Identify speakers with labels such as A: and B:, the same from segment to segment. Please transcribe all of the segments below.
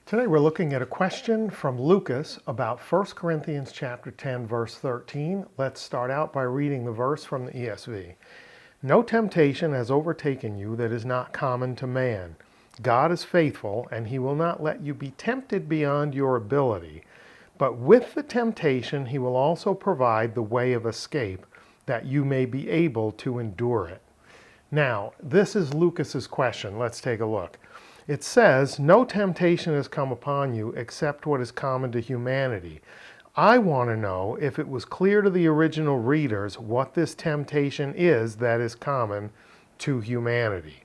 A: Today we're looking at a question from Lucas about 1 Corinthians chapter 10 verse 13. Let's start out by reading the verse from the ESV. No temptation has overtaken you that is not common to man. God is faithful, and he will not let you be tempted beyond your ability. But with the temptation he will also provide the way of escape, that you may be able to endure it. Now, this is Lucas's question. Let's take a look. It says, no temptation has come upon you except what is common to humanity. I want to know if it was clear to the original readers what this temptation is that is common to humanity.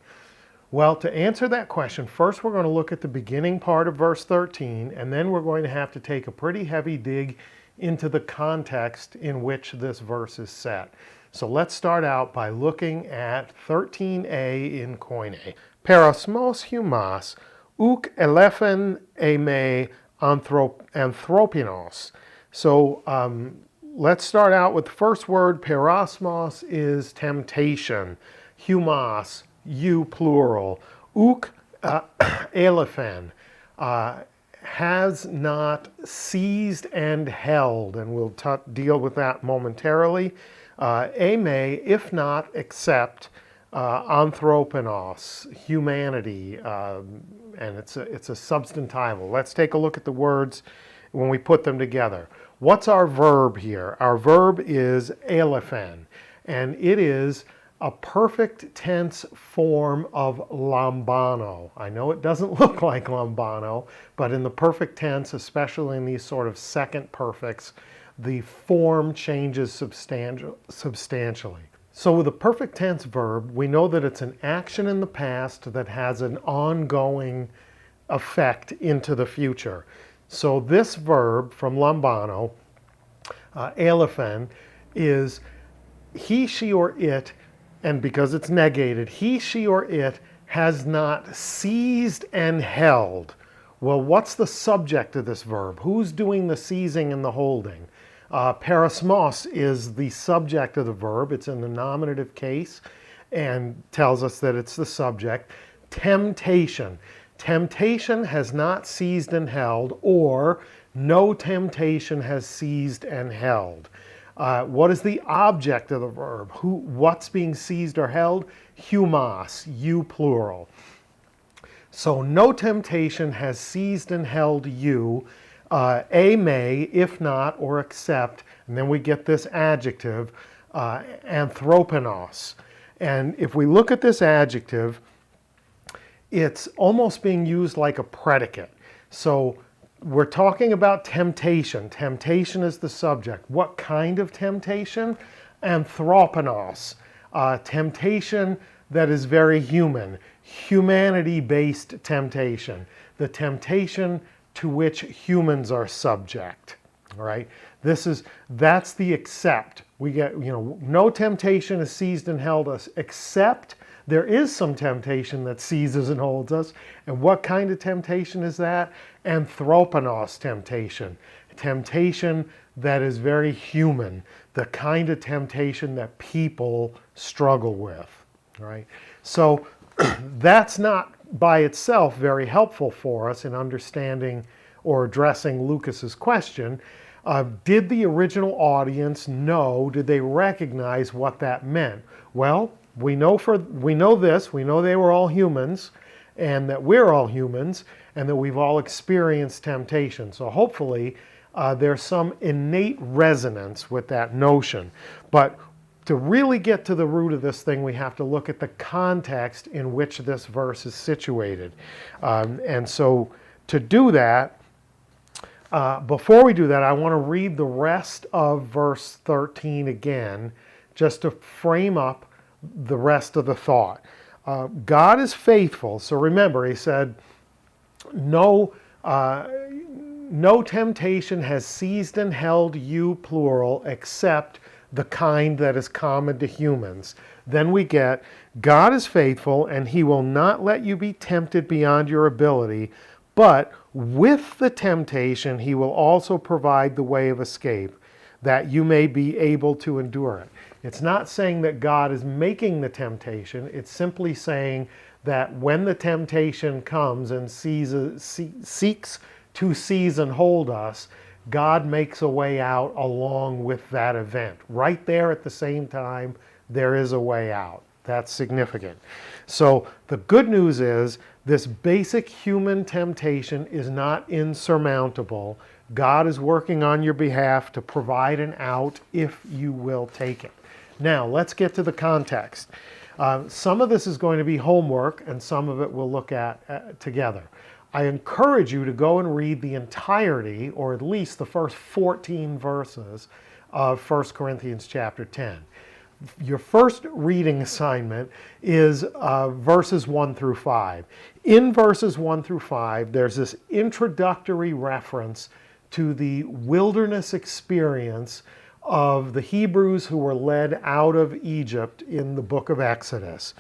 A: Well, to answer that question, first we're going to look at the beginning part of verse 13, and then we're going to have to take a pretty heavy dig into the context in which this verse is set. So let's start out by looking at 13a in Koine. Perosmos humas, uk elephen eme anthropinos. So let's start out with the first word. Perosmos is temptation. Humas, you plural. Uk elephen, has not seized and held, and we'll deal with that momentarily. Eme, if not except, anthropinos, humanity, and it's a substantival. Let's take a look at the words when we put them together. What's our verb here? Our verb is elephen, and it is a perfect tense form of lambano. I know it doesn't look like lambano, but in the perfect tense, especially in these sort of second perfects, the form changes substantially. So with a perfect tense verb, we know that it's an action in the past that has an ongoing effect into the future. So this verb from lambano, elephen, is he, she, or it, and because it's negated, he, she, or it has not seized and held. Well, what's the subject of this verb? Who's doing the seizing and the holding? Perosmos is the subject of the verb. It's in the nominative case and tells us that it's the subject. Temptation. Temptation has not seized and held, or no temptation has seized and held. What is the object of the verb? What's being seized or held? Humas, you plural. So no temptation has seized and held you. A may, if not, or except, and then we get this adjective, anthropinos. And if we look at this adjective, it's almost being used like a predicate. So we're talking about temptation. Temptation is the subject. What kind of temptation? Anthropinos. Temptation that is very human. Humanity-based temptation. The temptation to which humans are subject. All right? That's the except. We get, no temptation is seized and held us, except there is some temptation that seizes and holds us. And what kind of temptation is that? Anthropinos temptation. Temptation that is very human. The kind of temptation that people struggle with. All right? So that's not by itself very helpful for us in understanding or addressing Lucas's question. Did the original audience know, did they recognize what that meant? Well, we know this, we know they were all humans, and that we're all humans, and that we've all experienced temptation. So hopefully there's some innate resonance with that notion. But to really get to the root of this thing, we have to look at the context in which this verse is situated. And so to do that, before we do that, I want to read the rest of verse 13 again, just to frame up the rest of the thought. God is faithful. So remember, he said, no temptation has seized and held you, plural, except the kind that is common to humans. Then we get, God is faithful, and he will not let you be tempted beyond your ability, but with the temptation he will also provide the way of escape, that you may be able to endure it. It's not saying that God is making the temptation. It's simply saying that when the temptation comes and seeks to seize and hold us, God makes a way out along with that event. Right there at the same time, there is a way out. That's significant. So the good news is this basic human temptation is not insurmountable. God is working on your behalf to provide an out if you will take it. Now, let's get to the context. Some of this is going to be homework, and some of it we'll look at together. I encourage you to go and read the entirety, or at least the first 14 verses of 1 Corinthians chapter 10. Your first reading assignment is verses 1 through 5. In verses 1 through 5, there's this introductory reference to the wilderness experience of the Hebrews who were led out of Egypt in the book of Exodus.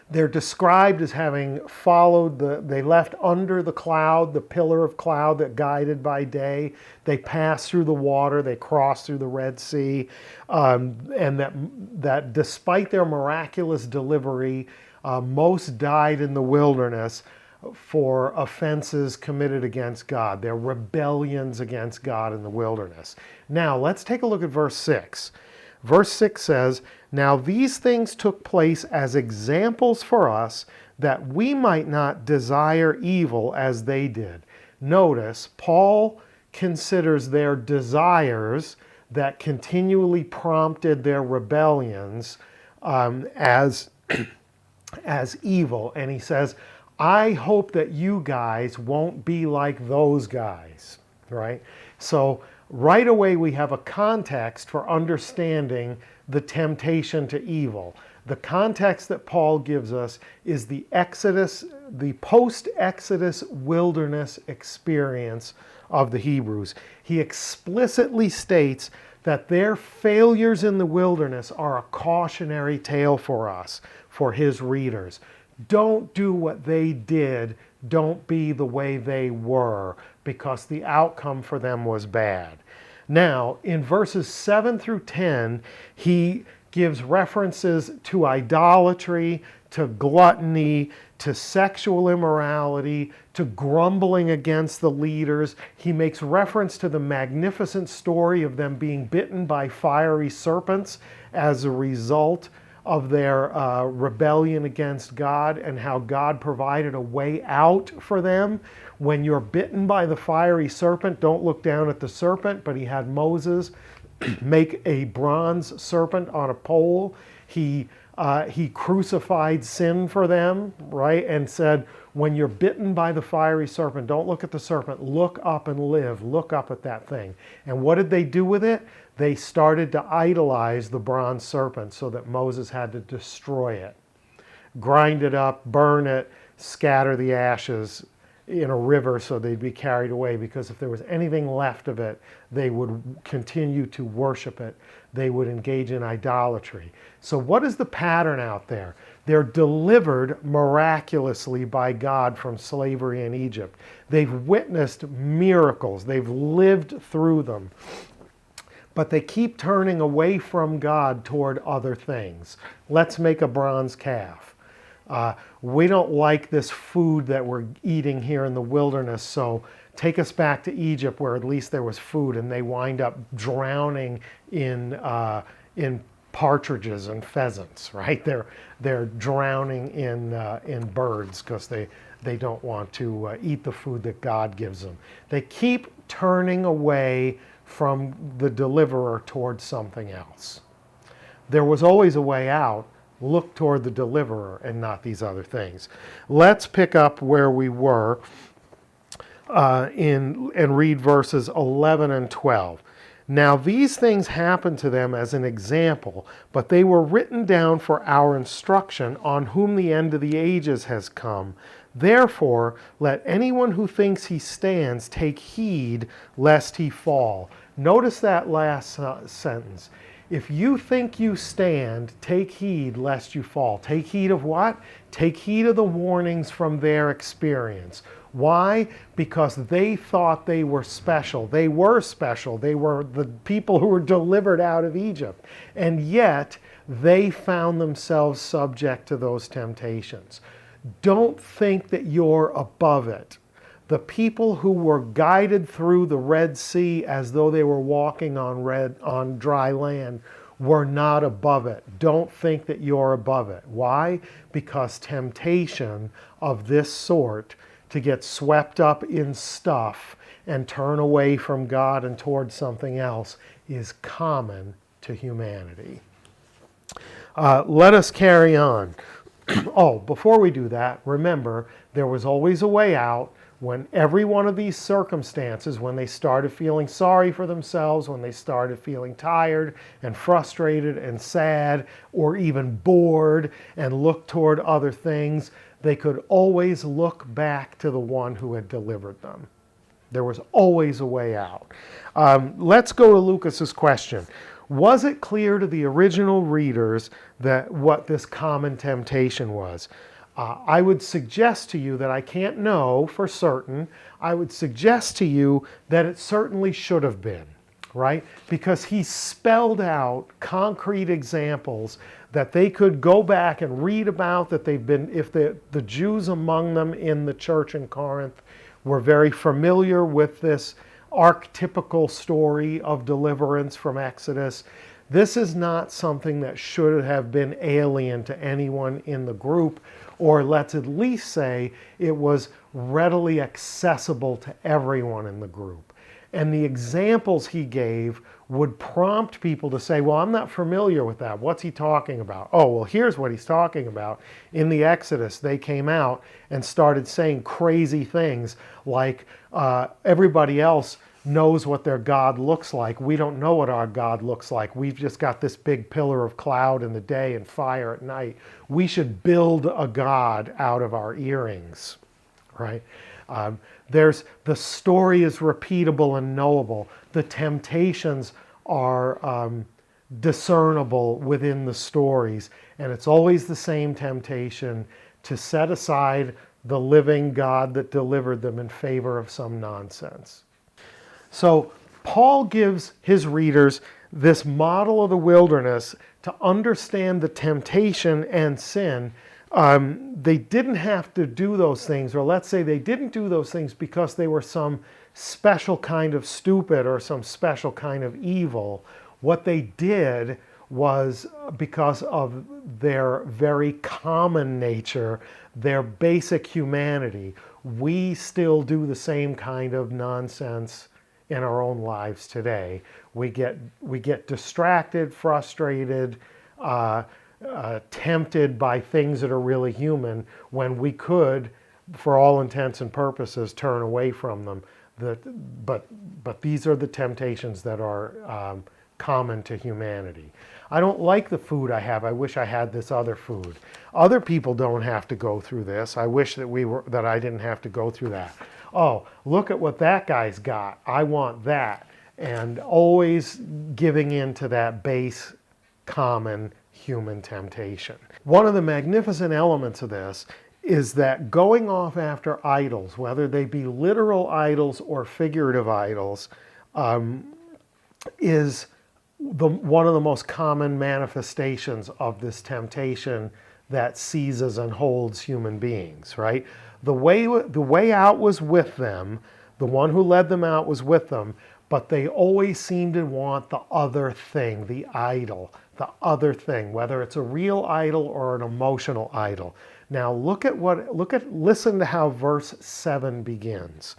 A: They're described as having followed they left under the cloud, the pillar of cloud that guided by day. They passed through the water, they crossed through the Red Sea, and that despite their miraculous delivery, most died in the wilderness for offenses committed against God, their rebellions against God in the wilderness. Now, let's take a look at verse 6. Verse 6 says, "Now these things took place as examples for us, that we might not desire evil as they did." Notice, Paul considers their desires that continually prompted their rebellions as evil. And he says, I hope that you guys won't be like those guys, right? So right away we have a context for understanding the temptation to evil. The context that Paul gives us is the Exodus, the post-Exodus wilderness experience of the Hebrews. He explicitly states that their failures in the wilderness are a cautionary tale for us, for his readers. Don't do what they did. Don't be the way they were, because the outcome for them was bad. Now, in verses 7 through 10, he gives references to idolatry, to gluttony, to sexual immorality, to grumbling against the leaders. He makes reference to the magnificent story of them being bitten by fiery serpents as a result of their rebellion against God, and how God provided a way out for them. When you're bitten by the fiery serpent, don't look down at the serpent, but he had Moses make a bronze serpent on a pole. He crucified sin for them, right? And said, when you're bitten by the fiery serpent, don't look at the serpent, look up and live, look up at that thing. And what did they do with it? They started to idolize the bronze serpent so that Moses had to destroy it, grind it up, burn it, scatter the ashes in a river so they'd be carried away, because if there was anything left of it, they would continue to worship it. They would engage in idolatry. So what is the pattern out there? They're delivered miraculously by God from slavery in Egypt. They've witnessed miracles. They've lived through them. But they keep turning away from God toward other things. Let's make a bronze calf. We don't like this food that we're eating here in the wilderness, so take us back to Egypt where at least there was food, and they wind up drowning in partridges and pheasants, right? They're drowning in birds because they don't want to eat the food that God gives them. They keep turning away from the deliverer towards something else. There was always a way out. Look toward the deliverer and not these other things. Let's pick up where we were and read verses 11 and 12. Now these things happened to them as an example, but they were written down for our instruction, on whom the end of the ages has come. Therefore, let anyone who thinks he stands take heed lest he fall. Notice that last sentence. If you think you stand, take heed lest you fall. Take heed of what? Take heed of the warnings from their experience. Why? Because they thought they were special. They were special. They were the people who were delivered out of Egypt. And yet, they found themselves subject to those temptations. Don't think that you're above it. The people who were guided through the Red Sea as though they were walking on dry land were not above it. Don't think that you're above it. Why? Because temptation of this sort, to get swept up in stuff and turn away from God and towards something else, is common to humanity. Let us carry on. Oh, before we do that, remember, there was always a way out. When every one of these circumstances, when they started feeling sorry for themselves, when they started feeling tired and frustrated and sad, or even bored and looked toward other things, they could always look back to the one who had delivered them. There was always a way out. Let's go to Lucas's question. Was it clear to the original readers that what this common temptation was? I would suggest to you that I can't know for certain. I would suggest to you that it certainly should have been, right? Because he spelled out concrete examples that they could go back and read about, that they've been, if the Jews among them in the church in Corinth were very familiar with this archetypical story of deliverance from Exodus. This is not something that should have been alien to anyone in the group, or let's at least say it was readily accessible to everyone in the group. And the examples he gave would prompt people to say, well, I'm not familiar with that. What's he talking about? Oh, well, here's what he's talking about. In the Exodus, they came out and started saying crazy things like everybody else knows what their God looks like. We don't know what our God looks like. We've just got this big pillar of cloud in the day and fire at night. We should build a God out of our earrings, right? The story is repeatable and knowable. The temptations are discernible within the stories, and it's always the same temptation to set aside the living God that delivered them in favor of some nonsense. So Paul gives his readers this model of the wilderness to understand the temptation and sin. They didn't have to do those things, or let's say they didn't do those things because they were some special kind of stupid or some special kind of evil. What they did was because of their very common nature, their basic humanity. We still do the same kind of nonsense in our own lives today. We get distracted, frustrated, tempted by things that are really human when we could, for all intents and purposes, turn away from them. But these are the temptations that are common to humanity. I don't like the food I have. I wish I had this other food. Other people don't have to go through this. I wish that I didn't have to go through that. Oh, look at what that guy's got. I want that. And always giving in to that base, common human temptation. One of the magnificent elements of this is that going off after idols, whether they be literal idols or figurative idols, is one of the most common manifestations of this temptation that seizes and holds human beings, right? The way out was with them. The one who led them out was with them, but they always seem to want the other thing, the idol, the other thing, whether it's a real idol or an emotional idol. Now listen to how verse 7 begins.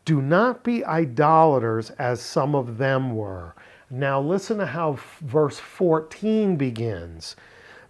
A: Do not be idolaters as some of them were. Now listen to how verse 14 begins.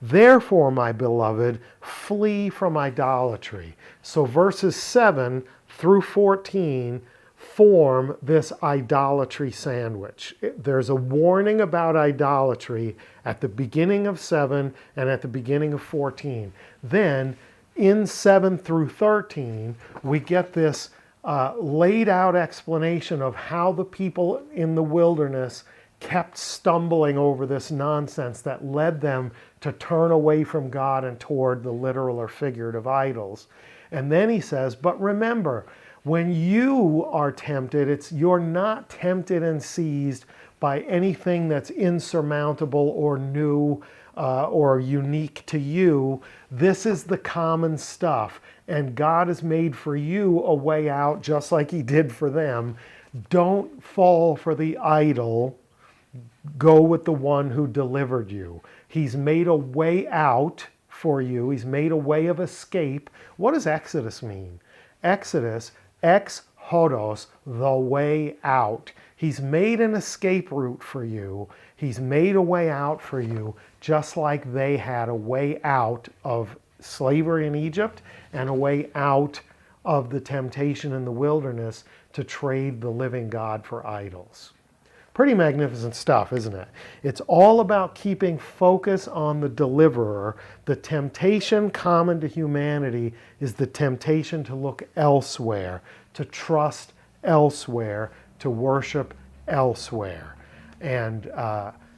A: Therefore, my beloved, flee from idolatry. So verses 7 through 14 form this idolatry sandwich. There's a warning about idolatry at the beginning of 7 and at the beginning of 14. Then in 7 through 13, we get this laid out explanation of how the people in the wilderness kept stumbling over this nonsense that led them to turn away from God and toward the literal or figurative idols. And then he says, but remember, when you are tempted, you're not tempted and seized by anything that's insurmountable or new or unique to you. This is the common stuff. And God has made for you a way out just like he did for them. Don't fall for the idol. Go with the one who delivered you. He's made a way out for you. He's made a way of escape. What does Exodus mean? Exodus, ex hodos, the way out. He's made an escape route for you. He's made a way out for you, just like they had a way out of slavery in Egypt and a way out of the temptation in the wilderness to trade the living God for idols. Pretty magnificent stuff, isn't it? It's all about keeping focus on the deliverer. The temptation common to humanity is the temptation to look elsewhere, to trust elsewhere, to worship elsewhere. And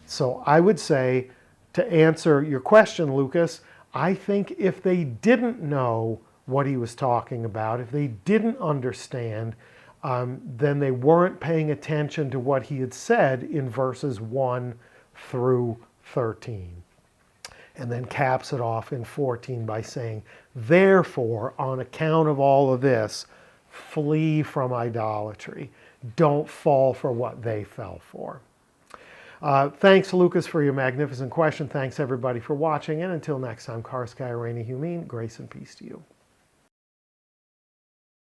A: so I would say, to answer your question, Lucas, I think if they didn't know what he was talking about, if they didn't understand, then they weren't paying attention to what he had said in verses 1 through 13. And then caps it off in 14 by saying, therefore, on account of all of this, flee from idolatry. Don't fall for what they fell for. Thanks, Lucas, for your magnificent question. Thanks, everybody, for watching. And until next time, Karskai Reini Humin, grace and peace to you.